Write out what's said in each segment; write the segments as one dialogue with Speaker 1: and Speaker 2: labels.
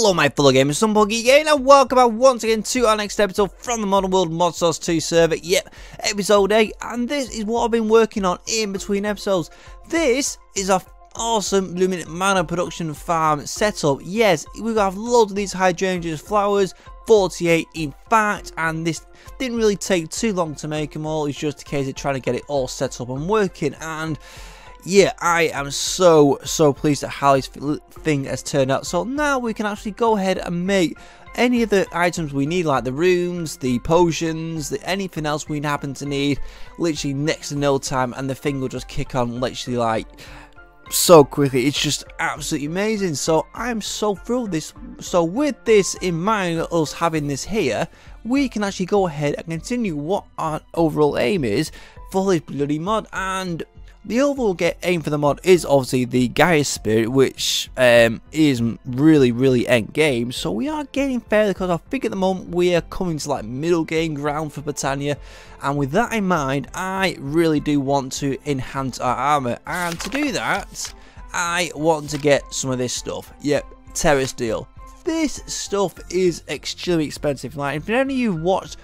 Speaker 1: Hello my fellow gamers, some Geek and welcome back once again to our next episode from the Modern World Modsauce 2 server. Yep, episode 8, and this is what I've been working on in between episodes. This is our awesome luminant mana production farm setup. Yes, we have loads of these hydrangeas flowers, 48 in fact, and this didn't really take too long to make them all. It's just a case of trying to get it all set up and working, and yeah, I am so pleased at how this thing has turned out. So now we can actually go ahead and make any of the items we need, like the runes, the potions, anything else we happen to need, literally next to no time, and the thing will just kick on literally like so quickly. It's just absolutely amazing. So I'm so thrilled with this. So with this in mind, us having this here, we can actually go ahead and continue what our overall aim is for this bloody mod. And the overall aim for the mod is obviously the Gaia Spirit, which is really end game. So we are getting fairly close. I think at the moment we are coming to like middle game ground for Botania, and with that in mind, I really do want to enhance our armour, and to do that, I want to get some of this stuff. Yep, Terrasteel. This stuff is extremely expensive. Like, if any of you watched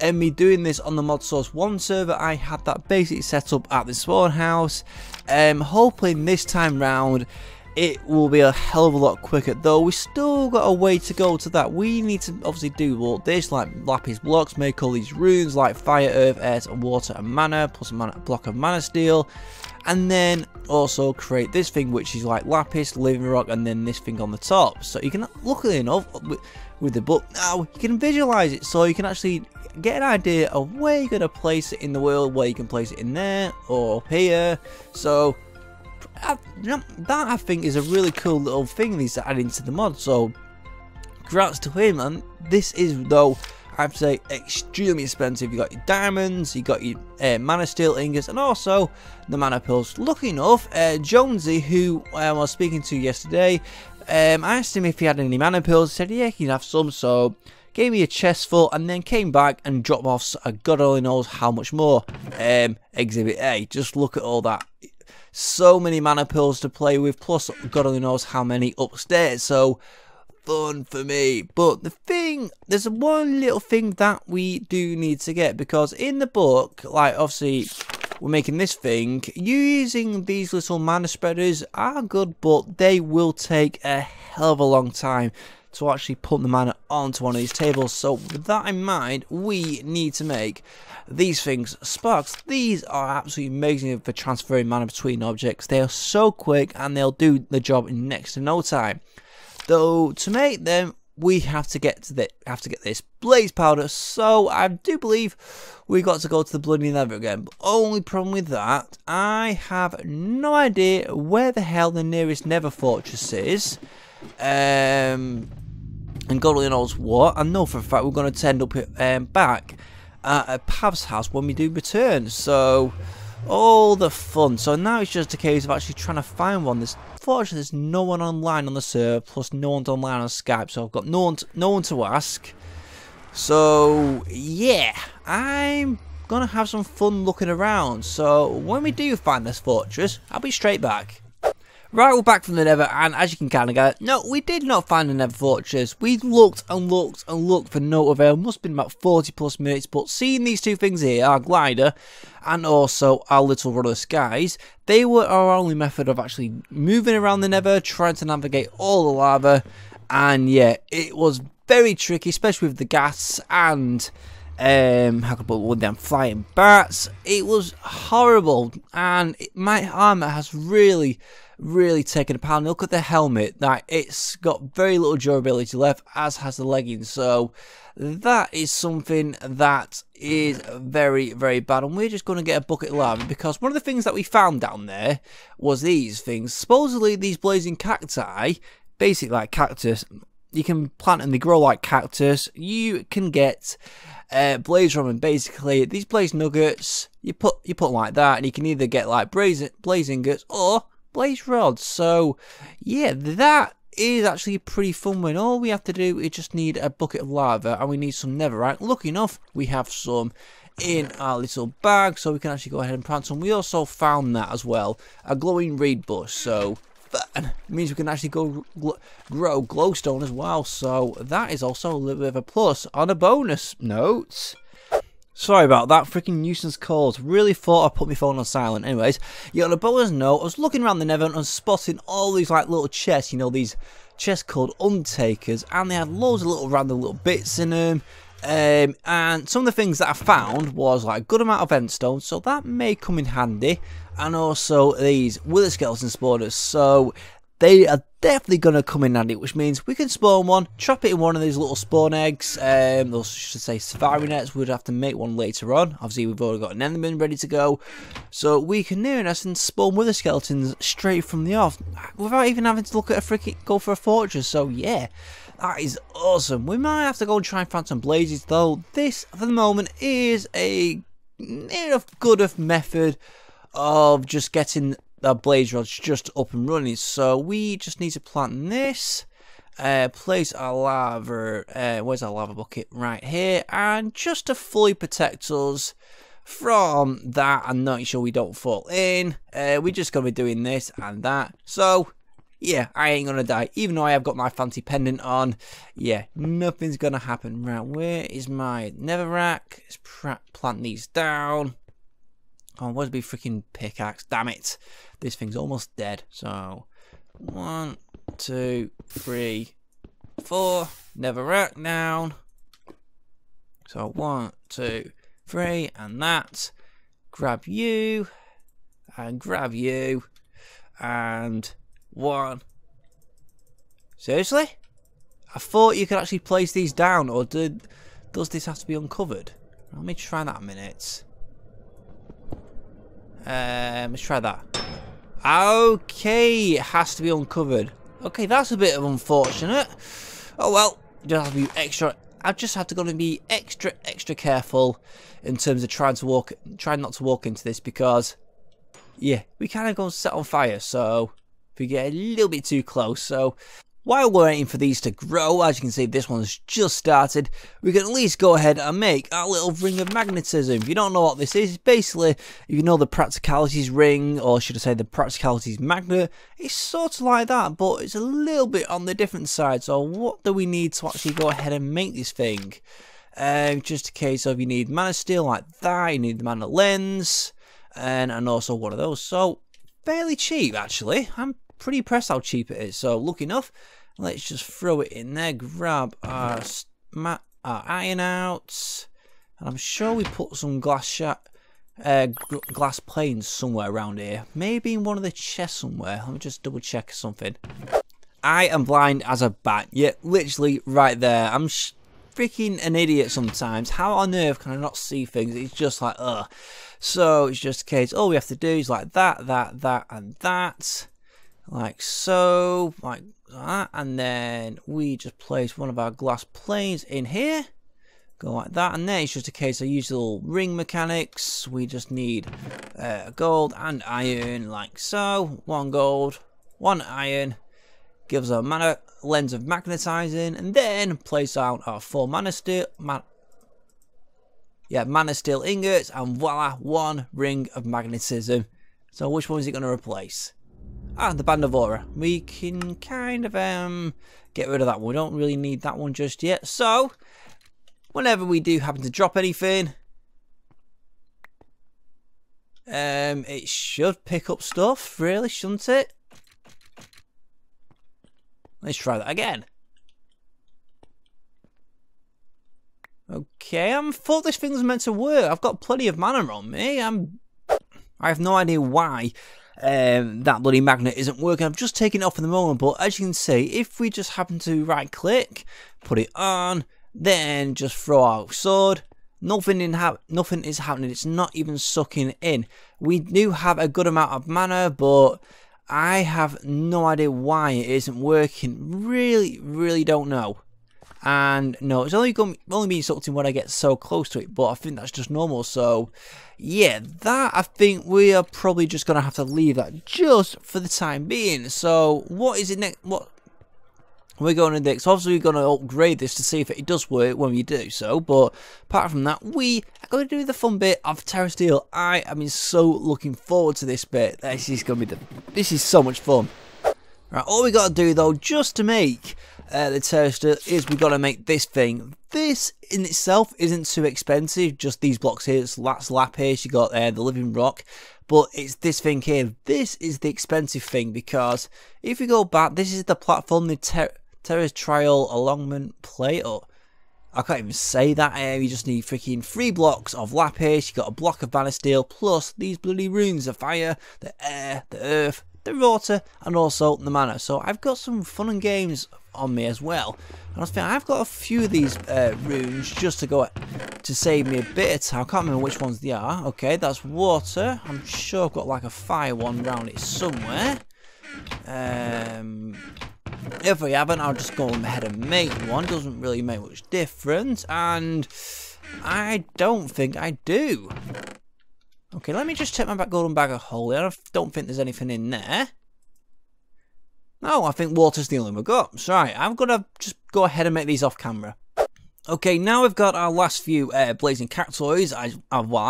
Speaker 1: and me doing this on the Modsauce 1 server, I had that basically set up at the spawn house. Hoping this time round it will be a hell of a lot quicker, though we still got a way to go to that. We need to obviously do all this, like lapis blocks, make all these runes like fire, earth, air, water and mana, plus a block of mana steel, and then also create this thing which is like lapis, living rock, and then this thing on the top. So you can, luckily enough, with the book now, you can visualize it, so you can actually get an idea of where you're going to place it in the world, where you can place it in there or up here. So that I think is a really cool little thing he's adding to the mod, so congrats to him. And this is, though, I have to say, extremely expensive. You got your diamonds, you got your mana steel ingots, and also the mana pills. Lucky enough, Jonesy, who I was speaking to yesterday, I asked him if he had any mana pills. He said yeah, he'd have some, so gave me a chest full, and then came back and dropped off God only knows how much more. Exhibit A, just look at all that. So many mana pills to play with, plus God only knows how many upstairs. So fun for me. But the thing, there's one little thing that we do need to get, because in the book, like obviously we're making this thing, using these little mana spreaders are good, but they will take a hell of a long time to actually put the mana onto one of these tables. So with that in mind, we need to make these things sparks. These are absolutely amazing for transferring mana between objects. They are so quick and they'll do the job in next to no time. Though to make them, we have to get this blaze powder. So I do believe we got to go to the bloody nether again. But only problem with that, I have no idea where the hell the nearest nether fortress is. And God only knows what. I know for a fact we're going to end up back at Pav's house when we do return. So all the fun. So now it's just a case of actually trying to find one. Fortunately, there's no one online on the server, plus no one's online on Skype, so I've got no one to ask. So yeah, I'm gonna have some fun looking around. So when we do find this fortress, I'll be straight back. Right, we're back from the nether, and as you can kind of get, no, we did not find the nether fortress. We looked and looked and looked for no avail. Must have been about 40 plus minutes, but seeing these two things here, our glider and also our little rudder skies, they were our only method of actually moving around the nether, trying to navigate all the lava. And yeah, it was very tricky, especially with the gas and how could I put one down, flying bats. It was horrible, and my armor has really taken a pound. Look at the helmet, that it's got very little durability left, as has the leggings. So that is something that is very bad, and we're just going to get a bucket of lava, because one of the things that we found down there was these things. Supposedly these blazing cacti, basically like cactus, you can plant and they grow like cactus. You can get blaze from them. Basically these blaze nuggets, you put like that, and you can either get like blaze ingots or blaze rods. So yeah, that is actually a pretty fun one. All we have to do is just need a bucket of lava, and we need some netherite. Lucky enough, we have some in our little bag, so we can actually go ahead and plant some. We also found that as well, a glowing reed bush. So fun. It means we can actually grow glowstone as well. So that is also a little bit of a plus on a bonus note. Sorry about that, freaking nuisance calls. Really thought I put my phone on silent. Anyways, yeah, on a bonus note, I was looking around the Nether and spotting all these like little chests, you know, these chests called Untakers, and they had loads of little random little bits in them. And some of the things that I found was like a good amount of endstone, so that may come in handy, and also these wither skeleton spawners, so they are definitely going to come in handy, which means we can spawn one, trap it in one of these little spawn eggs. Those should say safari nets. We'd have to make one later on. Obviously, we've already got an enderman ready to go, so we can near us and spawn wither skeletons straight from the off without even having to look at a freaking go for a fortress. So yeah, that is awesome. We might have to go and try and find some blazes, though. This, for the moment, is a near enough good of method of just getting the blaze rods just up and running. So we just need to plant this, place our lava, where's our lava bucket? Right here, and just to fully protect us from that and making sure we don't fall in, we're just going to be doing this and that. So yeah, I ain't gonna die, even though I have got my fancy pendant on. Yeah, nothing's gonna happen. Right, where is my netherrack? Let's plant these down. Oh, where's my freaking pickaxe? Damn it. This thing's almost dead. So, 1, 2, 3, 4. Netherrack down. So, 1, 2, 3, and that. Grab you. And grab you. And 1. Seriously? I thought you could actually place these down, or does this have to be uncovered? Let me try that a minute. Let's try that. Okay, it has to be uncovered. Okay, that's a bit of unfortunate. Oh well, just have to be extra. I just have to go and be extra careful in terms of trying not to walk into this, because yeah, we kind of go set on fire. So if we get a little bit too close, so while we're waiting for these to grow, as you can see, this one's just started, we can at least go ahead and make our little ring of magnetism. If you don't know what this is, basically, if you know the practicalities ring, or should I say the practicalities magnet, it's sort of like that, but it's a little bit on the different side. So what do we need to actually go ahead and make this thing? Just a case of you need mana steel like that, you need the mana lens, and also one of those. So fairly cheap, actually. I'm pretty impressed how cheap it is. So lucky enough, let's just throw it in there, grab our iron out, and I'm sure we put some glass planes somewhere around here, maybe in one of the chests somewhere. Let me just double check something. I am blind as a bat. Yeah, literally right there. I'm freaking an idiot sometimes. How on earth can I not see things? It's just like ugh. So it's just a case, all we have to do is like that, and that. Like so, like that, and then we just place one of our glass planes in here, go like that, and then it's just a case of usual ring mechanics. We just need gold and iron, like so. 1 gold, 1 iron, gives a mana lens of magnetizing, and then place out our 4 mana steel, mana steel ingots, and voila, 1 ring of magnetism. So which one is it going to replace? Ah, the Band of Aura. We can kind of get rid of that one. We don't really need that one just yet. So, whenever we do happen to drop anything, it should pick up stuff, really, shouldn't it? Let's try that again. Okay, I thought this thing was meant to work. I've got plenty of mana on me. I have no idea why that bloody magnet isn't working. I've just taken it off for the moment, but as you can see, if we just happen to right click, put it on, then just throw our sword, nothing is happening. It's not even sucking in. We do have a good amount of mana, but I have no idea why it isn't working. Really don't know. And no, it's only being sucked in when I get so close to it, but I think that's just normal. So yeah, that I think we are probably just gonna have to leave that just for the time being. So what is it next? What we're going to next? Obviously we're gonna upgrade this to see if it does work when we do so, but apart from that, we are going to do the fun bit of Terrasteel. I am so looking forward to this bit. This is so much fun. Right, all we got to do though, just to make the Terrasteel, is we got to make this thing. This in itself isn't too expensive, just these blocks here. That's lapis, you got the living rock, but it's this thing here. This is the expensive thing, because if you go back, this is the platform, the Terrasteel allotment plate, or I can't even say that. You just need freaking 3 blocks of lapis, you got a block of Terrasteel, plus these bloody runes of fire, the air, the earth, the water, and also the mana. So I've got some fun and games on me as well, and I was thinking I've got a few of these runes just to save me a bit of time. I can't remember which ones they are. Okay, that's water. I'm sure I've got like a fire one around it somewhere. If I haven't, I'll just go ahead and make one. Doesn't really make much difference, and I don't think I do. Okay, let me just check my golden bag of holding. I don't think there's anything in there. No, I think water's the only one we've got. So, right, I'm going to just go ahead and make these off camera. Okay, now we've got our last few blazing cactoids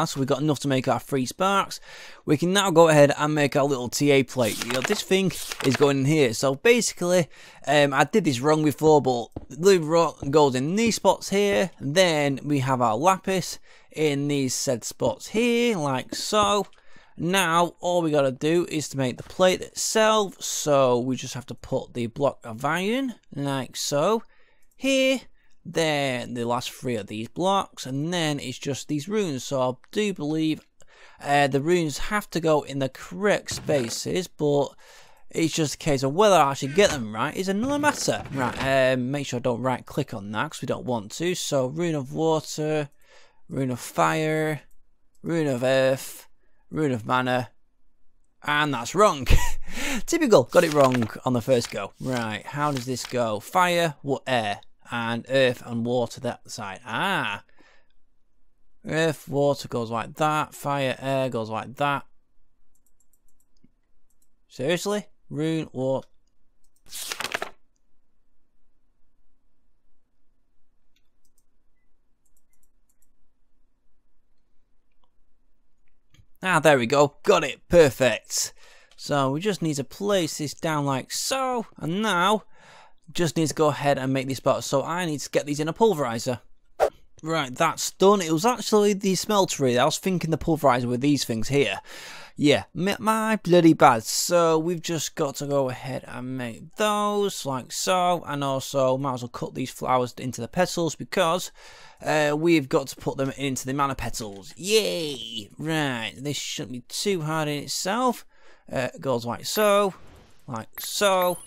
Speaker 1: so we've got enough to make our 3 sparks. We can now go ahead and make our little TA plate. You know, this thing is going in here. So basically, I did this wrong before, but the rock goes in these spots here. Then we have our lapis in these said spots here, like so. Now, all we got to do is to make the plate itself. So we just have to put the block of iron, like so, here. Then the last 3 of these blocks, and then it's just these runes. So I do believe the runes have to go in the correct spaces, but it's just a case of whether I actually get them right is another matter. Right, make sure I don't right click on that because we don't want to. So rune of water, rune of fire, rune of earth, rune of mana, and that's wrong. Typical, got it wrong on the first go. Right, how does this go? Fire, what, air, and earth and water that side. Ah, earth, water goes like that. Fire, air goes like that. Seriously? Rune, water. Ah, there we go. Got it. Perfect. So we just need to place this down like so. And now, just need to go ahead and make these spots. So I need to get these in a pulverizer. Right, that's done. It was actually the smeltery. I was thinking the pulverizer with these things here. Yeah, my bloody bad. So we've just got to go ahead and make those like so. And also, might as well cut these flowers into the petals because we've got to put them into the mana petals. Yay! Right, this shouldn't be too hard in itself. It goes like so. Like so.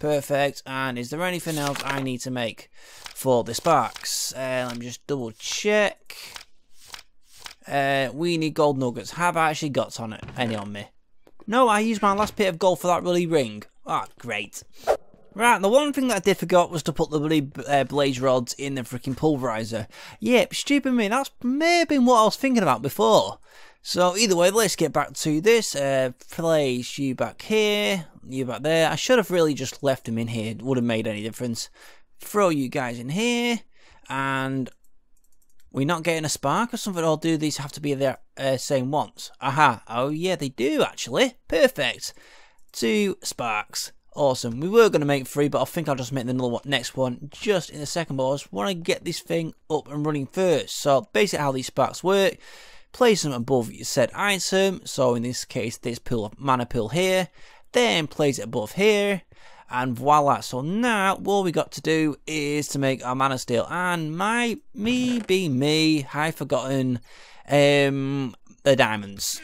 Speaker 1: Perfect. And is there anything else I need to make for the sparks? Let me just double check. We need gold nuggets. Have I actually got any on me? No, I used my last bit of gold for that really ring. Ah, oh, great. Right, the one thing that I did forgot was to put the bloody blaze rods in the freaking pulverizer. Yep, stupid me. That's maybe what I was thinking about before. So either way, let's get back to this. Place you back here, you back there. I should have really just left them in here. It wouldn't have made any difference. Throw you guys in here, and we're not getting a spark or something. Or do these have to be there same once? Aha! Oh yeah, they do actually. Perfect. 2 sparks. Awesome. We were going to make 3, but I think I'll just make the next one just in a second. But I just want to get this thing up and running first. So basically, how these sparks work. Place them above your said item, so in this case this mana pill here, then place it above here, and voila. So now all we got to do is to make our Terrasteel, and me, I've forgotten the diamonds.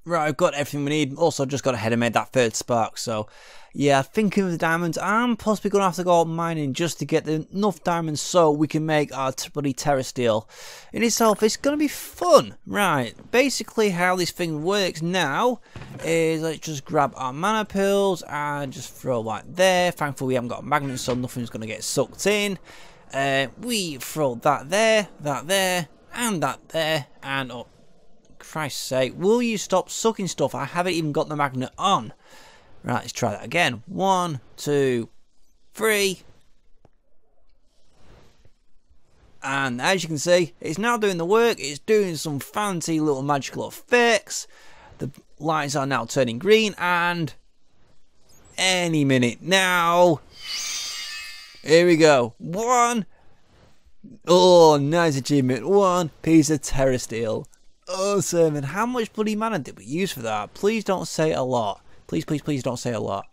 Speaker 1: Right, I've got everything we need. Also just got ahead and made that 3rd spark, so yeah, thinking of the diamonds, I'm possibly going to have to go mining just to get enough diamonds so we can make our bloody Terrasteel. In itself, it's going to be fun. Right, basically how this thing works now is let's just grab our mana pills and just throw like there. Thankfully we haven't got a magnet, so nothing's going to get sucked in. We throw that there, and that there, and oh, Christ's sake, will you stop sucking stuff? I haven't even got the magnet on. Right, let's try that again. 1, 2, 3. And as you can see, it's now doing the work. It's doing some fancy little magical effects. The lights are now turning green, and any minute now. Here we go. One. Oh, nice achievement. 1 piece of Terrasteel. Awesome. And how much bloody mana did we use for that? Please don't say a lot. Please, please, please don't say a lot.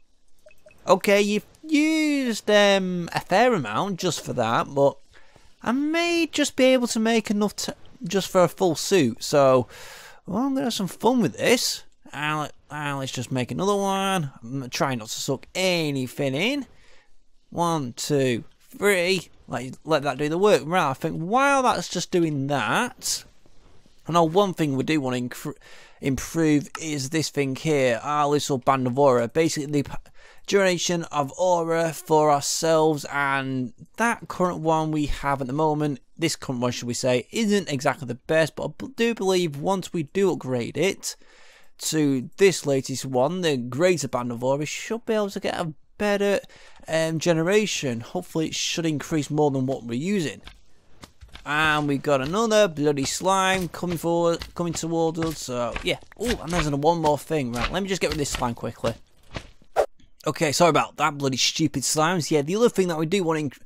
Speaker 1: Okay, you've used a fair amount just for that, but I may just be able to make enough just for a full suit. So, well, I'm going to have some fun with this. Let's just make another one. I'm trying not to suck anything in. 1, 2, 3. Let that do the work. Right, I think while that's just doing that, I know one thing we do want to improve is this thing here, our little band of aura. Basically, the duration of aura for ourselves, and that current one we have at the moment, this current one, should we say, isn't exactly the best, but I do believe once we do upgrade it to this latest one, the greater band of aura, we should be able to get a better generation. Hopefully it should increase more than what we're using. And we got another bloody slime coming towards us. So yeah. Oh, and there's one more thing. Right, let me just get rid of this slime quickly. Okay, sorry about that, bloody stupid slimes. Yeah, the other thing that we do want to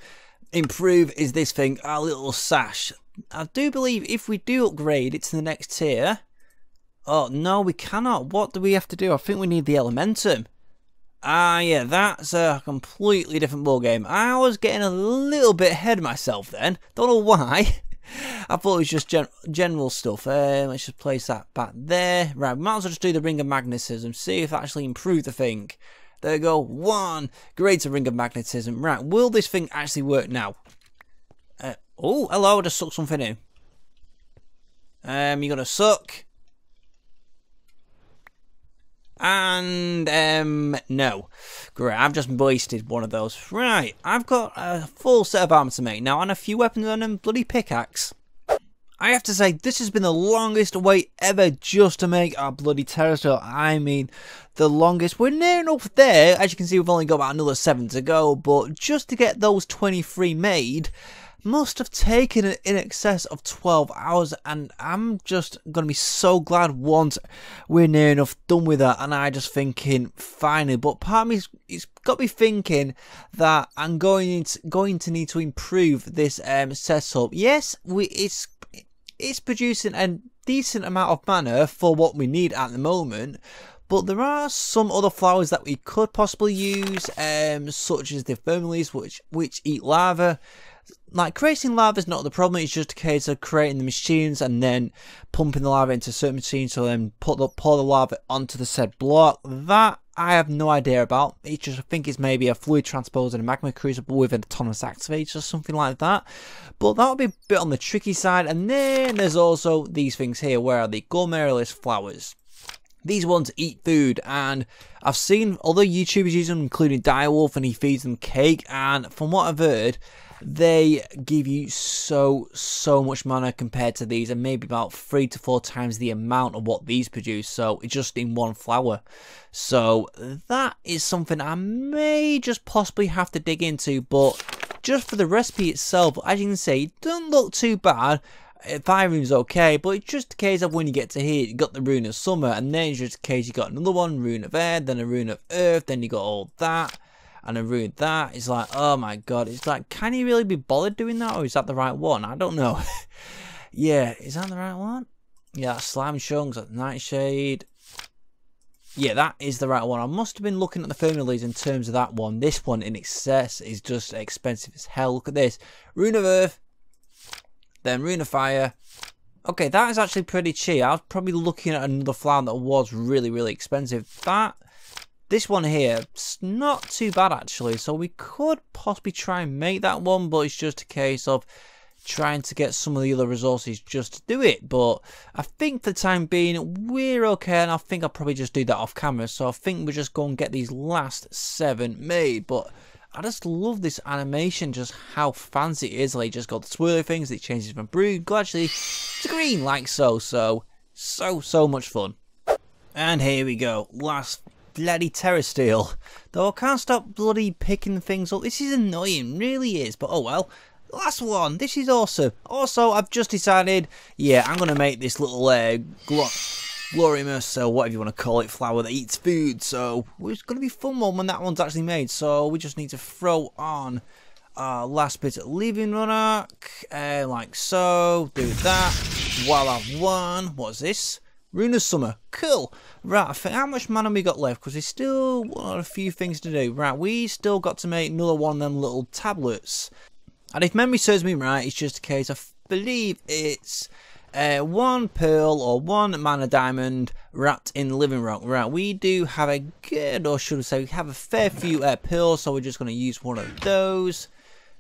Speaker 1: improve is this thing, our little sash. I do believe if we do upgrade it to the next tier. Oh no, we cannot. What do we have to do? I think we need the elementum. Ah, yeah, that's a completely different ballgame. I was getting a little bit ahead of myself then. Don't know why. I thought it was just general stuff. Let's just place that back there. Right, we might as well just do the ring of magnetism. See if that actually improved the thing. There we go. 1 greater ring of magnetism. Right, will this thing actually work now? Oh, hello, I just sucked something in. You're gonna suck. And, no. Great, I've just wasted one of those. Right, I've got a full set of armour to make now and a few weapons and a bloody pickaxe. I have to say, this has been the longest wait ever just to make our bloody Terrasteel. I mean, the longest. We're near enough there. As you can see, we've only got about another 7 to go. But just to get those 23 made must have taken in excess of 12 hours, and I'm just going to be so glad once we're near enough done with that. And I just thinking, finally, but part of me it's got me thinking that I'm going to need to improve this setup. Yes, it's producing a decent amount of mana for what we need at the moment, but there are some other flowers that we could possibly use, such as the Mirillis, which eat lava. Like, creating lava is not the problem, it's just a case of creating the machines and then pumping the lava into certain machines to then pour the lava onto the said block. That I have no idea about. I think it's maybe a fluid transposer and a magma crucible with an autonomous activator or something like that. But that would be a bit on the tricky side. And then there's also these things here, where are the Mirillis flowers. These ones eat food, and I've seen other YouTubers use them, including Direwolf, and he feeds them cake, and from what I've heard, they give you so much mana compared to these, and maybe about 3 to 4 times the amount of what these produce. So it's just in one flower. So that is something I may just possibly have to dig into, but just for the recipe itself, as you can see, it doesn't look too bad. Firing's okay, but it's just a case of when you get to here, you got the rune of summer, and then it's just a case you got another one, rune of air, then a rune of earth, then you got all that, and a rune that. It's like, oh my god, it's like, can you really be bothered doing that, or is that the right one? I don't know. Yeah, is that the right one? Yeah, that's slime chunks, that's nightshade. Yeah, that is the right one. I must have been looking at the Mirillis in terms of that one. This one in excess is just expensive as hell. Look at this. Rune of earth. Then Rune of Fire. Okay, that is actually pretty cheap. I was probably looking at another flower that was really expensive. This one here, it's not too bad actually. So we could possibly try and make that one, but it's just a case of trying to get some of the other resources just to do it. But I think for the time being, we're okay, and I think I'll probably just do that off camera. So I think we'll just go and get these last 7 made. But I just love this animation, just how fancy it is. Like, you just got the swirly things, it changes from blue gradually to green, like so. So much fun. And here we go, last bloody Terrasteel. Though I can't stop bloody picking things up. This is annoying, really is, but oh well. Last one, this is awesome. Also, I've just decided, yeah, I'm going to make this little Glorious, or whatever you want to call it, flower that eats food. So it's going to be fun one when that one's actually made. So we just need to throw on our last bit of living run arc, like so. Do that. Voila, one. What's this? Rune of Summer. Cool. Right, I think how much mana we got left? Because there's still a few things to do. Right, we still got to make another one of them little tablets. And if memory serves me right, it's just a case, I believe it's one pearl or one mana diamond wrapped in living rock. Right, we do have a good, or should I say, we have a fair few pearls, so we're just going to use one of those.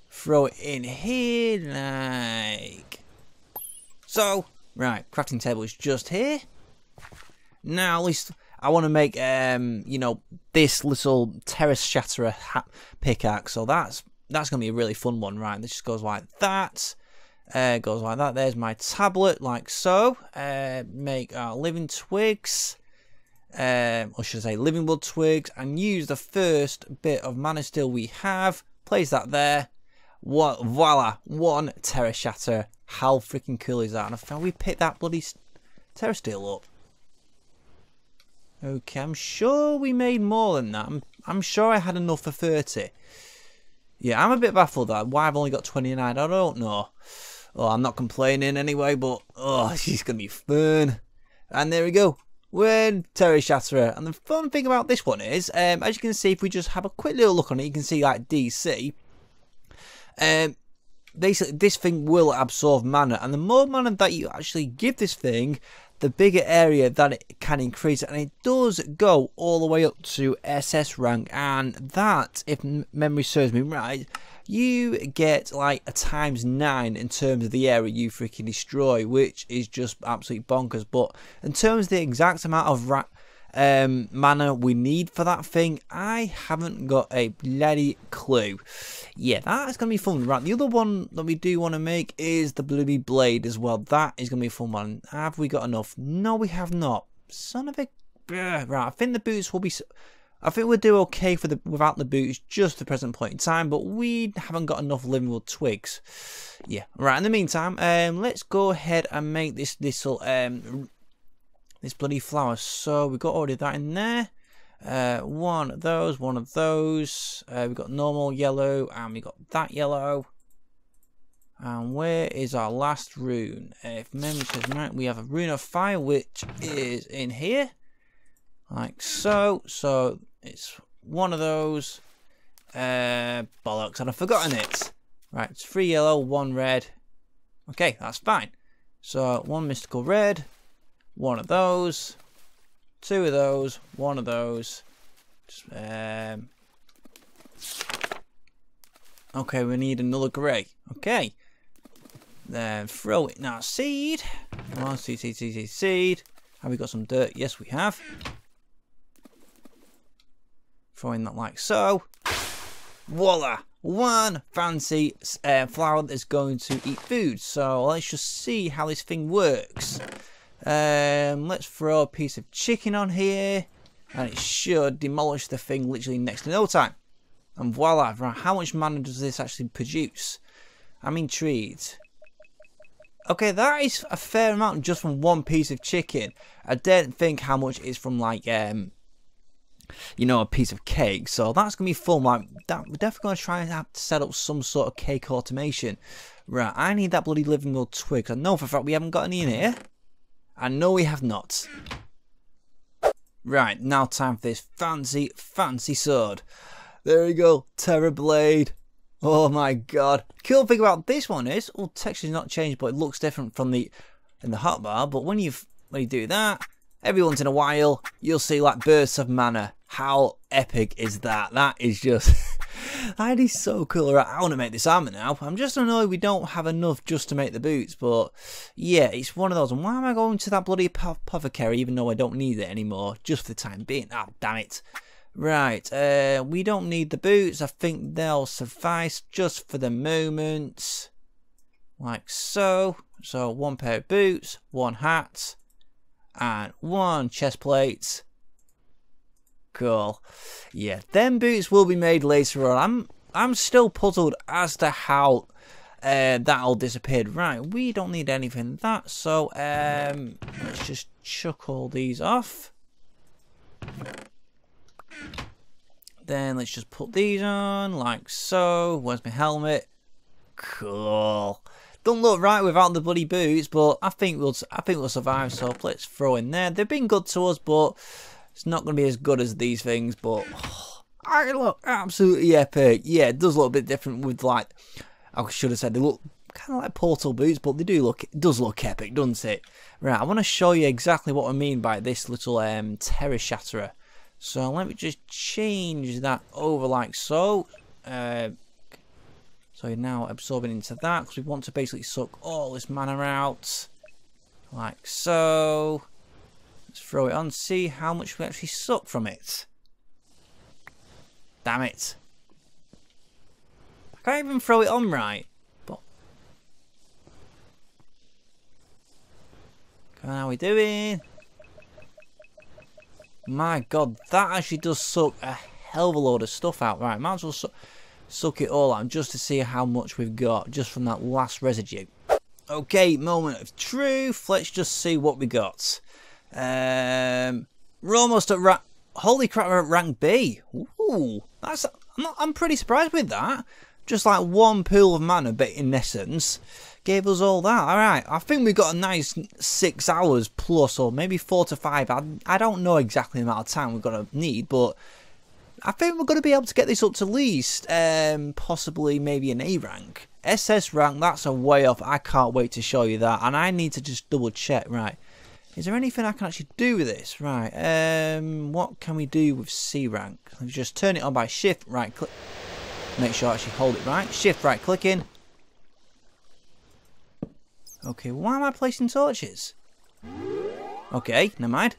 Speaker 1: Throw it in here, like so. Right, crafting table is just here. Now, at least I want to make, you know, this little terrace shatterer pickaxe. So that's going to be a really fun one, right? This just goes like that. Goes like that. There's my tablet, like so. Make our living twigs, or should I say living wood twigs, and use the first bit of mana steel we have. Place that there. Voila, one terrace shatter. How freaking cool is that? And I found we picked that bloody Terrasteel up. Okay, I'm sure we made more than that. I'm sure I had enough for 30. Yeah, I'm a bit baffled that why I've only got 29. I don't know. Oh, I'm not complaining anyway, but oh, she's gonna be fun. And there we go. We're Terrace Shatterer. And the fun thing about this one is, as you can see, if we just have a quick little look on it, you can see like DC. Basically, this thing will absorb mana, and the more mana that you actually give this thing, the bigger area that it can increase, and it does go all the way up to SS rank, and that, if memory serves me right, you get like a ×9 in terms of the area you freaking destroy, which is just absolutely bonkers. But in terms of the exact amount of mana we need for that thing, I haven't got a bloody clue. Yeah, that's going to be fun. Right, the other one that we do want to make is the bloody blade as well. That is going to be a fun one. Have we got enough? No, we have not. Son of a... Right, I think the boots will be... I think we'll do okay for without the boots just at the present point in time, but we haven't got enough living wood twigs. Yeah, right, in the meantime, let's go ahead and make this little... this bloody flower. So we've got already that in there. One of those. We've got normal yellow, and we got that yellow. And where is our last rune? If memory serves me right, we have a rune of fire, which is in here, like so. So it's one of those. Bollocks, and I've forgotten it. Right, it's 3 yellow, 1 red. Okay, that's fine. So 1 mystical red. 1 of those, 2 of those, 1 of those. Okay, we need another grey. Okay, then throw it in our seed. Come on, seed. Have we got some dirt? Yes, we have. Throwing that like so. Voila! One fancy flower that's going to eat food. So let's just see how this thing works. Let's throw a piece of chicken on here, and it should demolish the thing literally next to no time. And voila! Right, how much mana does this actually produce? I'm intrigued. Okay, that is a fair amount just from one piece of chicken. I don't think how much is from like you know, a piece of cake. So that's gonna be fun. Like that, we're definitely gonna try and have to set up some sort of cake automation. Right, I need that bloody living wood twig. I know for a fact we haven't got any in here. I know we have not. Right, now time for this fancy sword. There we go, Terra Blade. Oh my god. Cool thing about this one is, well, texture's not changed, but it looks different from in the hotbar. But when you do that, every once in a while, you'll see like bursts of mana. How epic is that? That is just... that is so cool. Right, I want to make this armour now. I'm just annoyed we don't have enough just to make the boots. But yeah, it's one of those. And why am I going to that bloody apothecary even though I don't need it anymore? Just for the time being. Ah, oh, damn it. Right, we don't need the boots. I think they'll suffice just for the moment. Like so. So 1 pair of boots, 1 hat, and 1 chest plate. Cool. Yeah, them boots will be made later on. I'm still puzzled as to how that all disappeared. Right, we don't need anything that, so let's just chuck all these off. Then let's just put these on like so. Where's my helmet? Cool. Don't look right without the bloody boots, but I think we'll survive. So let's throw in there. They've been good to us, but it's not going to be as good as these things. But I look absolutely epic. Yeah, it does look a bit different with, like, I should have said they look kind of like portal boots, but they do look. It does look epic, doesn't it? Right, I want to show you exactly what I mean by this little terror shatterer. So let me just change that over like so. So you're now absorbing into that because we want to basically suck all this mana out. Like so. Let's throw it on, see how much we actually suck from it. Damn it. I can't even throw it on right. But how are we doing? My god, that actually does suck a hell of a load of stuff out. Right, might as well suck it all out just to see how much we've got just from that last residue. Okay, moment of truth. Let's just see what we got. We're almost at holy crap, we're at rank B. Ooh, I'm pretty surprised with that. Just like one pool of mana, but in essence, gave us all that. Alright, I think we got a nice 6 hours plus, or maybe 4 to 5. I don't know exactly the amount of time we're going to need, but I think we're going to be able to get this up to least, possibly maybe an A rank. SS rank, that's a way off. I can't wait to show you that, and I need to just double check. Right, is there anything I can actually do with this? Right, what can we do with C rank? Let's just turn it on by shift right click. Make sure I actually hold it right. Shift right clicking. Okay, why am I placing torches? Okay, never mind.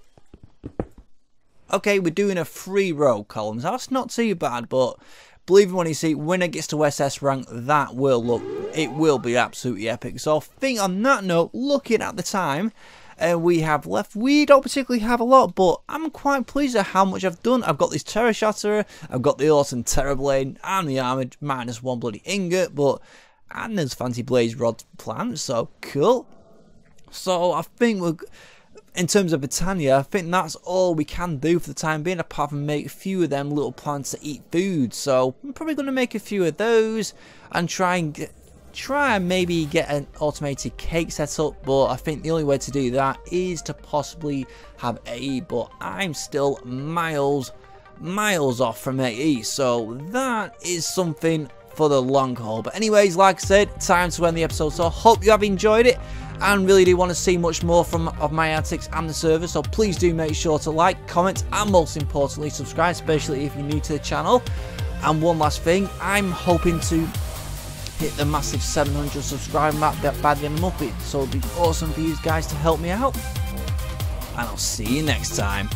Speaker 1: Okay, we're doing a 3-row columns. That's not too bad, but believe me when you see when it gets to SS rank, that will look, it will be absolutely epic. So I think on that note, looking at the time we have left, we don't particularly have a lot, but I'm quite pleased at how much I've done. I've got this Terror Shatterer, I've got the awesome Terror Blade, and the armour -1 bloody ingot, but and there's fancy blaze rod plants, so cool. So I think we're, in terms of Botania, I think that's all we can do for the time being, apart from make a few of them little plants to eat food. So I'm probably going to make a few of those and try and maybe get an automated cake set up, but I think the only way to do that is to possibly have AE, but I'm still miles off from AE, so that is something for the long haul. But anyways, like I said, time to end the episode, so I hope you have enjoyed it and really do want to see much more of my antics and the server, so please do make sure to like, comment, and most importantly subscribe, especially if you're new to the channel. And one last thing, I'm hoping to hit the massive 700 subscriber mark by the end of the month, so it'd be awesome for you guys to help me out, and I'll see you next time.